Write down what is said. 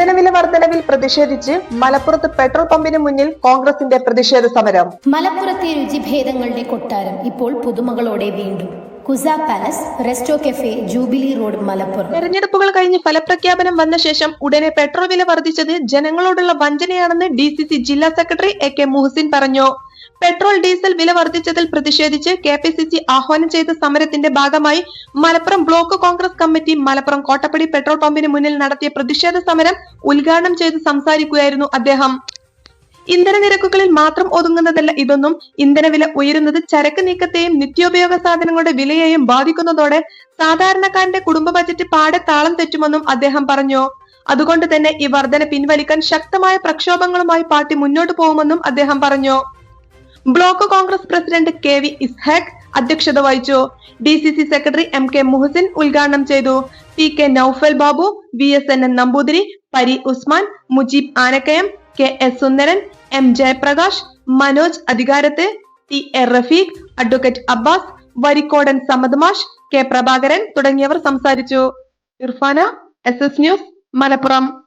ഇന്ധനവില വർധനവിൽ പ്രതിഷേധിച്ച് മലപ്പുറത്ത് പെട്രോൾ പമ്പിന് മുന്നിൽ കോൺഗ്രസിന്റെ പ്രതിഷേധ സമരം. മലപ്പുറത്തെ രുചിഭേദങ്ങളുടെ കൊട്ടാരം ഇപ്പോൾ പുതുമകളോടെ വീണ്ടും. Kusa palace, resto cafe, jubilee road, Malappuram. തെരഞ്ഞെടുപ്പുകൾ കഴിഞ്ഞ് ഫലപ്രഖ്യാപനം വന്ന ശേഷം ഉടനെ പെട്രോൾ വില വർദ്ധിച്ചത് ജനങ്ങളോടുള്ള വഞ്ചനയാണെന്ന് DCC ജില്ലാ സെക്രട്ടറി AK മുഹസിൻ പറഞ്ഞു. പെട്രോൾ ഡീസൽ വില വർദ്ധിച്ചതിൽ പ്രതിഷേധിച്ച് KPCC ആഹ്വാനം ചെയ്ത സമരത്തിന്റെ ഭാഗമായി Malappuram block Congress committee Malappuram Kottappadi petrol പമ്പിന് മുന്നിൽ നടത്തിയ പ്രതിഷേധ സമരം ഉദ്ഘാടനം ചെയ്ത് സംസാരിക്കുകയായിരുന്നു അദ്ദേഹം. ഇന്ധന നിരക്കുകളിൽ മാത്രം ഒതുങ്ങുന്നതല്ല ഇതൊന്നും. ഇന്ധനവില ഉയരുന്നത് ചരക്ക് നീക്കത്തെയും നിത്യോപയോഗ സാധനങ്ങളുടെ വിലയെയും ബാധിക്കുന്നതോടെ സാധാരണക്കാരന്റെ കുടുംബ ബജറ്റ് പാടെ താളം തെറ്റുമെന്നും അദ്ദേഹം പറഞ്ഞു. അതുകൊണ്ട് തന്നെ ഈ വർധന പിൻവലിക്കാൻ ശക്തമായ പ്രക്ഷോഭങ്ങളുമായി പാർട്ടി മുന്നോട്ട് പോകുമെന്നും അദ്ദേഹം പറഞ്ഞു. Block Congress president KV Ishaq അധ്യക്ഷത വഹിച്ചു. DCC സെക്രട്ടറി MK മുഹസിൻ ഉദ്ഘാടനം ചെയ്തു. PK Noufal Babu, VSNN Namboothiri, Pari Usman, Mujeeb Anakkayam, KS Sundaran, M Jayaprakash, Manoj Adhikarath, TA Rafeeq, advocate Abbas, Varikkodan Samad, K Prabhakaran തുടങ്ങിയവർ സംസാരിച്ചു. Irfana, SS news, Malappuram.